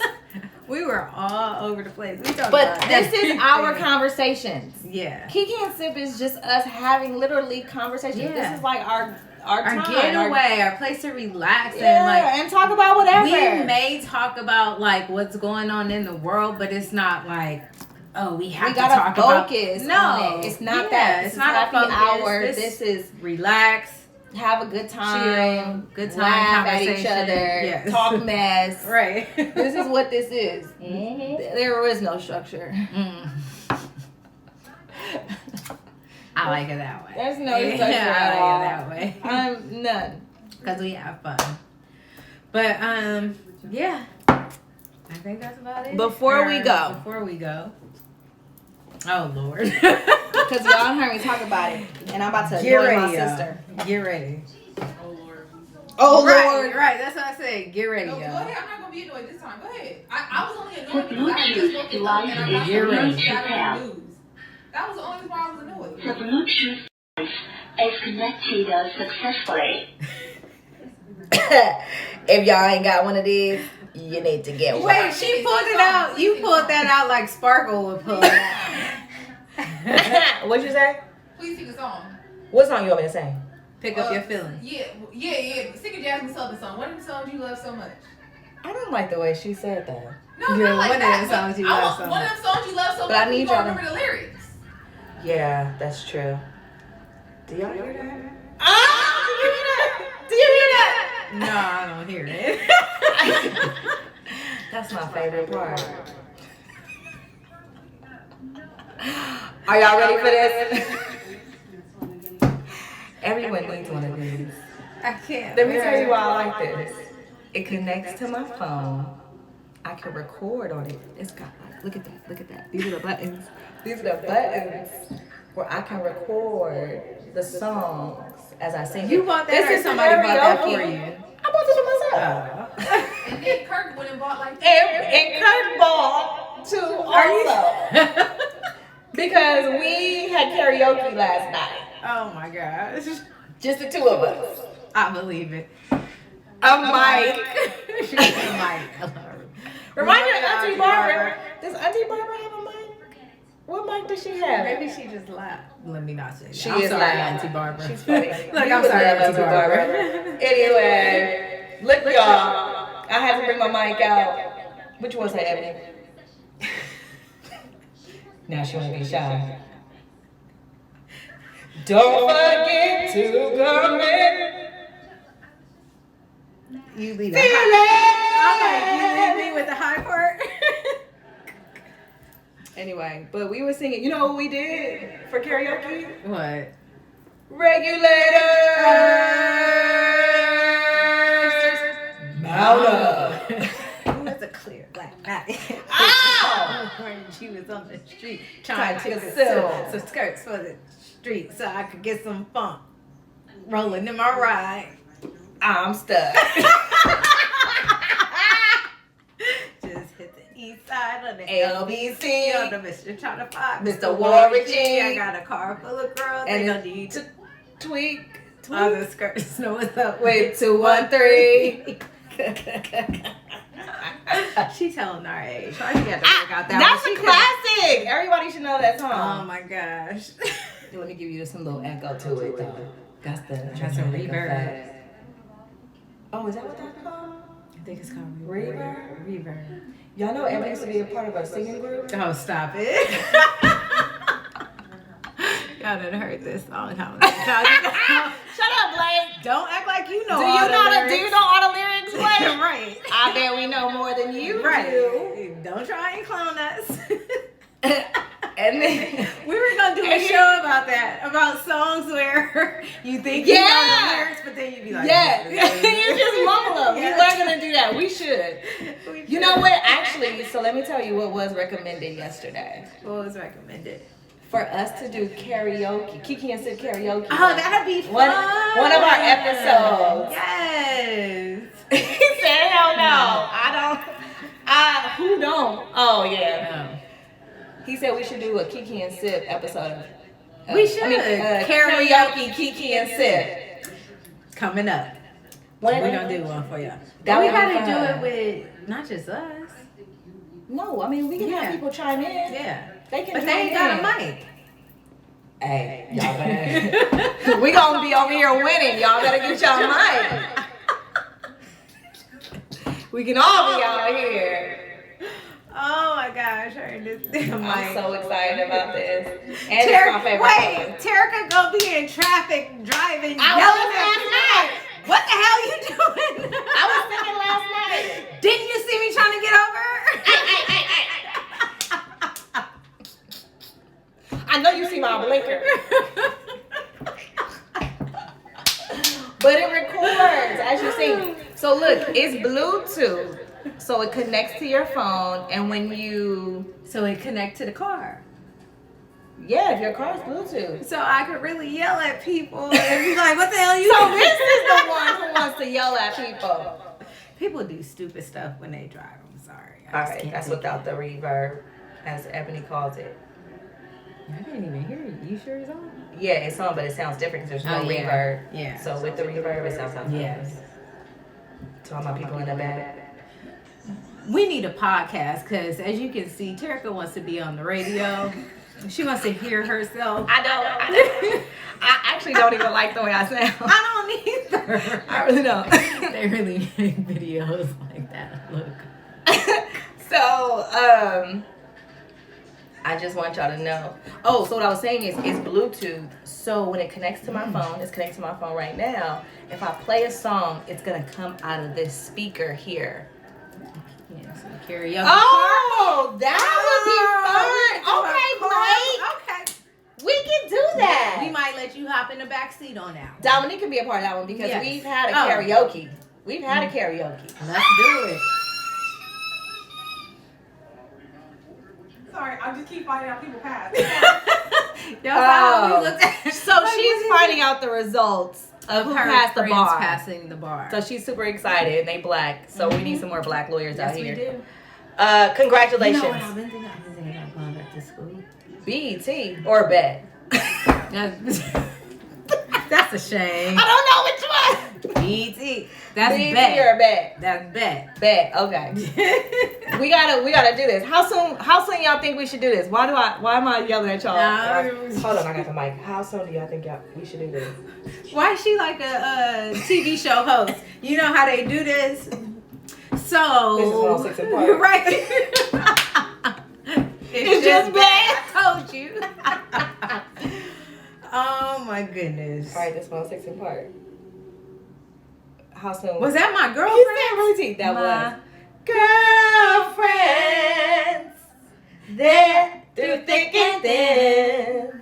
We were all over the place. But this is our conversations. Yeah. KikiNSip is just us having literally conversations. Yeah. This is like our time. Getaway, our place to relax and talk about whatever. We may talk about like what's going on in the world, but it's not like we have to talk about focus. No, it's not that. It's not a happy hour. This is relax. Have a good time. Good time. Laugh at each other. Yes. Talk mess. Right. This is what this is. Mm-hmm. There is no structure. I like it that way. There's no structure at all. I like it that way. None. Because we have fun. But yeah. I think that's about it. Before we go. Oh Lord. Because y'all heard me talk about it, and I'm about to annoy my sister. Get ready. Oh Lord. Right. That's what I said. Get ready, y'all. Go ahead. I'm not gonna be annoyed this time. Go ahead. I was only annoyed because I just woke up and I got the news. That was the only reason why I was annoyed. The Bluetooth device is connected successfully. If y'all ain't got one of these, you need to get one. Wait, she pulled it out. You pulled that out like Sparkle would pull it out. What'd you say? Please sing a song. What song you want me to sing? Pick up your feelings. Yeah. Sing a Jazmine Sullivan song. What are the songs you love so much? I don't like the way she said that. No, Yeah, not like one that. of the songs you I love want so one of much. the songs you love so But I much. need You don't y'all to- remember the lyrics. Yeah, that's true. Do y'all hear that? Ah, do you hear that? Do you hear that? No, I don't hear it. That's my favorite part. Are y'all ready for this? Everyone needs one of these. I can't. Let me tell you why I like this. It connects to my phone. I can record on it. It's got like, look at that, look at that. These are the buttons. These are the buttons where I can record the songs as I sing. You it. bought that This or is somebody bought that karaoke. for you? I bought this for myself. Oh. And then Kirk went and bought like And Kurt bought too also. Because we had karaoke last night. Oh my gosh. Just the two of us. I believe it. A mic. She was a mic. Remind me of Auntie Barbara. Does Auntie Barbara have a mic? What mic does she have? Maybe she just laughed. Let me not say that. She I'm is sorry, loud. Auntie Barbara. She's funny. Look, You I'm would sorry, love Auntie Barbara. Anyway, look y'all. I had to bring my mic out. Which one's her Ebony? Now she wanna be shy. Don't forget to go in. You leave the high. Okay, you leave me with the high part. Anyway, but we were singing. You know what we did for karaoke? What? Regulators, mount up. It was a clear black night. Ow! She was on the street trying to Trying to sell some skirts for the street so I could get some funk rolling in my ride. I'm stuck. Just hit the east side on the LBC. on the Mr. China 5. Mr. Warwick G. I got a car full of girls. And They don't it's need to tweak. all the skirts. Know what's up Wait, 213. She telling our age. Why she had to work out that That's one? a She classic. Everybody should know that couldn't- Oh song. my gosh. Let me give you some little echo to it though. That's the Got some reverb. Oh, is that what that's called? I think it's called Reverb? Reverb. Y'all know Emma used to be a part of a singing group? Oh, stop it. Y'all done heard this song. How many times? Shut up, Blake. Don't act like you know Do all you the know lyrics. do you know all the lyrics, Blake? Right. I bet we know more than you Right. do. Don't try and clown us. And then We were gonna do a show about that, about songs where you think you know the lyrics, but then you be like, yeah, you just mumble them. Yeah. We were gonna do that. We should. You know what? Actually, so let me tell you what was recommended yesterday What was recommended? for us to do karaoke, KikiNSip Karaoke. Oh, that'd be fun. One of our episodes. Yes. He said, "Hell no, I don't. Who don't? Oh yeah." He said we should do a KikiNSip episode. We should. Karaoke KikiNSip. Coming up. When We're gonna do one for you. That we would be gotta fun. do it with not just us. No, I mean we can Yeah. have people chime in. Yeah. They can But chime they ain't got in. a mic. Hey, y'all better. We gonna be over here winning. Y'all better get y'all mic. We can all be out here. Oh my gosh, I heard this damn I'm mic. so excited about this. And it's my favorite Wait, Terica gonna be in traffic driving, I yelling was at last people. night. What the hell you doing? I was thinking last night. Didn't you see me trying to get over? I know you see my blinker. But it records as you sing. So look, it's Bluetooth. So it connects to your phone, and when you So it connect to the car. if your car's Bluetooth. So I could really yell at people and be like, what the hell you So doing? this is the one who wants to yell at people. People do stupid stuff when they drive. I'm sorry. All right, that's without the reverb, as Ebony calls it. I didn't even hear you. You sure it's on? Yeah, it's on, but it sounds different because there's no Oh, yeah. reverb. Yeah. So with the reverb, it sounds like Yes. To all my people in the back. We need a podcast because, as you can see, Terica wants to be on the radio. She wants to hear herself. I don't. I actually don't even like the way I sound. I don't either. I really don't. They really make videos like that. Look. So, I just want y'all to know. Oh, so what I was saying is it's Bluetooth. So when it connects to my phone, it's connected to my phone right now. If I play a song, it's going to come out of this speaker here. Yeah, some karaoke. Oh, that would be fun. Okay, Blake. Okay. We can do that. We might let you hop in the back seat on that one. Dominique can be a part of that one because Yes. we've had a karaoke. We've had a karaoke. Let's do it. Sorry, I just keep finding out people pass. So she's finding out the results of who her passed the bar. Passing the bar. So she's super excited, and they black. So we need some more black lawyers out here. We do. Congratulations. You know what I've been thinking about going back to school. BET or bet. That's a shame. I don't know which one. BET. That's BET bet. or bet. That's bet. Bet. Okay. we gotta do this. How soon y'all think we should do this? Why am I yelling at y'all? Hold on, I got the mic. How soon do y'all think we should do this? Why is she like a TV show host? You know how they do this? So This is 106 and Park. Right. It's just bad. I told you. Oh my goodness. All right, this 106 and Park. How soon? Was that my girlfriend? You said routine. That was. Girlfriends, there through thick and thin.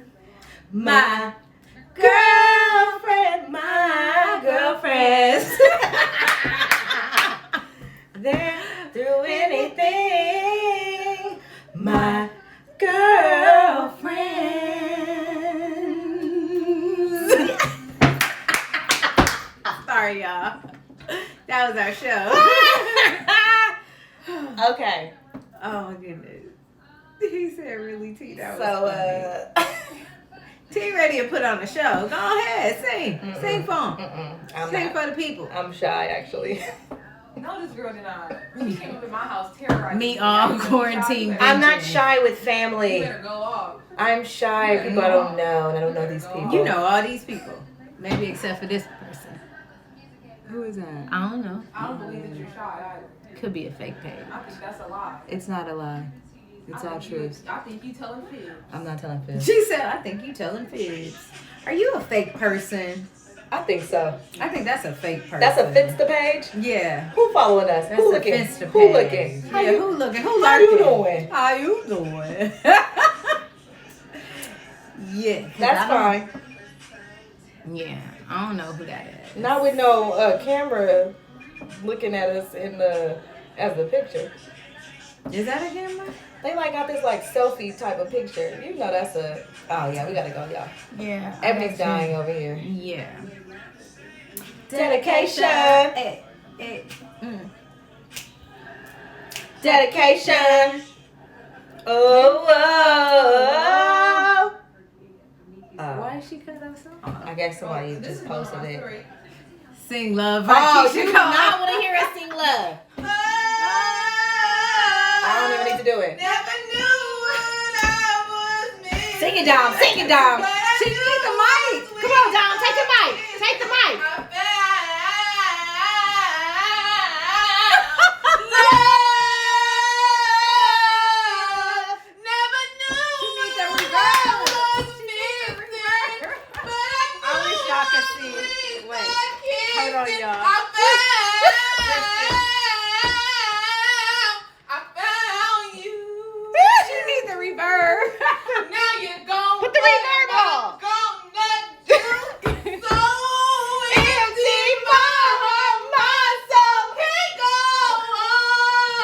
My girlfriends. There through anything. My girlfriends. Sorry, y'all. That was our show. Okay. Oh my goodness. He said really T. That was So, T ready to put on a show. Go ahead, sing. Sing for him. Sing for the people. I'm shy, actually. No, this girl did not. She came up in my house terrorizing Me all quarantine. I'm not shy with You family. better go off. I'm shy of people I don't know, and I don't know these people. You know all these people. Maybe except for this person. Who is that? I don't know. I don't believe that you're shy either. Could be a fake page. I think that's a lie. It's not a lie. It's all truth. I think you telling fibs. I'm not telling fibs. She said, I think you telling fibs. Are you a fake person? I think so. I think that's a fake person. That's a Finsta page? Yeah. Who following us? That's Who a looking? Finsta Who page. looking? Yeah, who looking? Who How you lurking? doing? How you doing? Yeah. That's fine. Yeah. I don't know who that is. Not with no camera looking at us in the as the picture. Is that a camera? They got this selfie type of picture. You know that's a. Oh yeah, we gotta go, y'all. Yeah. Everything's dying over here. Yeah. Dedication. Mm. Dedication. Oh. Why is she cut that song? I guess somebody just posted it. Sing Love. Oh, Keisha you do Cole. not want to hear us sing love. I don't even need to do it. Never knew what I was missing. Sing it, Dom. Sing it, Dom. She needs the mic. Come on, Dom. Take the mic. Take the mic. Hold on, y'all. I found you. She needs the reverb. Now you're gone. Put the reverb on. Gone, let you. So empty, my heart, my soul can't go on.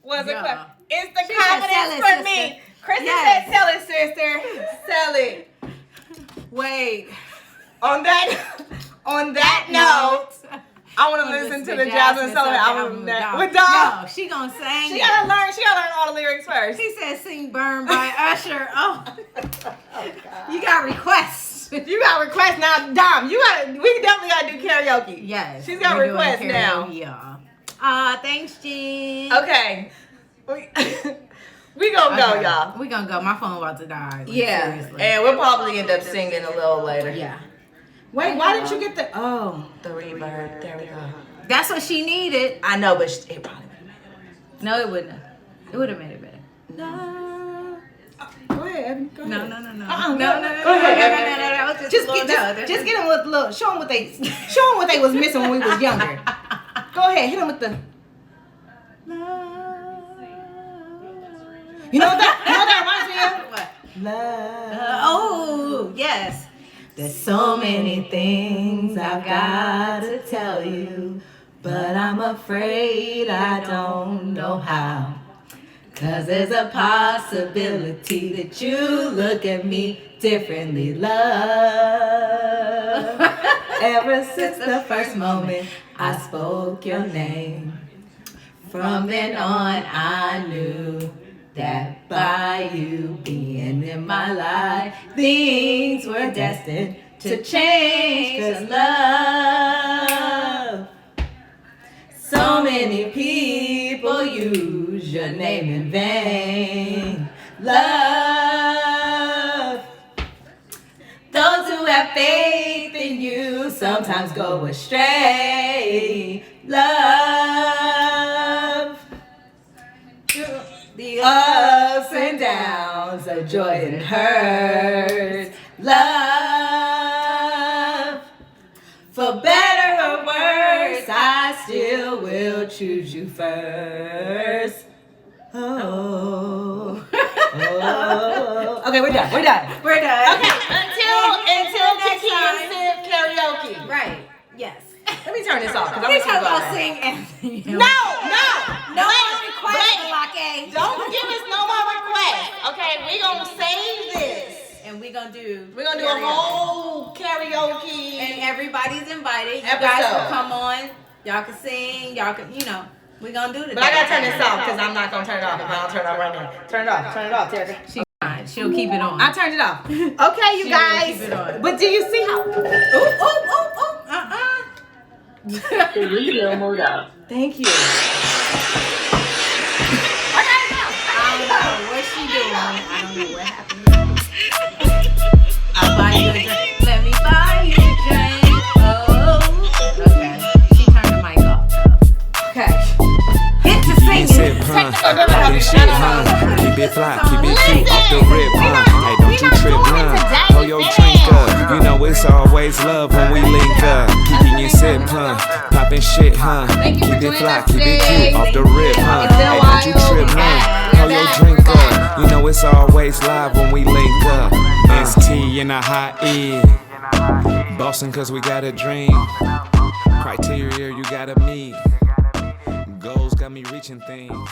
was a Yeah. question. It's the She said, "Sell confidence it, for sister." me. Kristen Yes. said, "Sell it, sister. Sell it." Wait. On that note, I want to listen to the Jazmine Sullivan album with Dog. No, she gonna sing. She gotta learn all the lyrics first. She said "Sing Burn" by Usher. Oh, you got requests. You got requests now, Dom. We definitely gotta do karaoke. Yes, she's got we're doing requests now. karaoke, y'all. Thanks, Jean. Okay, we gonna go, y'all. We gonna go. My phone about to die. Like, Yeah, seriously. and we'll probably end up singing a little later. Yeah. Wait, why didn't you get the reverb? There we go. That's what she needed. I know, but it probably would have made it. No, it wouldn't. It would have made it better. No. Go ahead, Evan. Go No. ahead. No. Go ahead. No. Just get them with little. Show them what they was missing when we was younger. Go ahead, hit them with the. You know what that reminds me of? What? Love. Oh, yes. There's so many things I've got to tell you, but I'm afraid I don't know how. 'Cause there's a possibility that you look at me differently, love. Ever since the first moment I spoke your name, from then on I knew that by you being in my life, things were destined to change. 'Cause love, so many people use your name in vain. Love, those who have faith in you sometimes go astray. Love, the ups and downs of joy and hurt. Love, for better or worse, I still will choose you first. Oh. Okay, we're done. Okay, until KikiNSip Karaoke. Right. Yes. Let me turn this off. We talking about sing Anthony. No. No more requests, Lake. Don't give us no more requests. Okay, we gonna save this. And we're gonna do a whole karaoke. And everybody's invited. You episode. guys can come on. Y'all can sing. Y'all can, we're gonna do this. But I gotta turn this off because I'm not gonna turn it off if I don't turn it off right now. Turn it off, Terry. She'll keep it on. I turned it off. Okay, you guys. Keep it on. But do you see how? The radio mode up. Thank you. I don't know what she doing. I don't know what happened. I'll buy you a drink. Let me buy you a drink. Oh. Okay. She turned the mic off though. Okay. Get to singing. Keep it fly, keep it cute, off the rip, Hey, don't you trip, Hold your drink up. You know it's always love when we link up. KikiNSip, poppin' shit, Keep it fly, keep it cute, off the rip, Hey, don't you trip, Hold your drink up. You know it's always live when we link up. ST in a hot E. Boston, 'cause we got a dream. Criteria you gotta meet. Goals got me reaching things.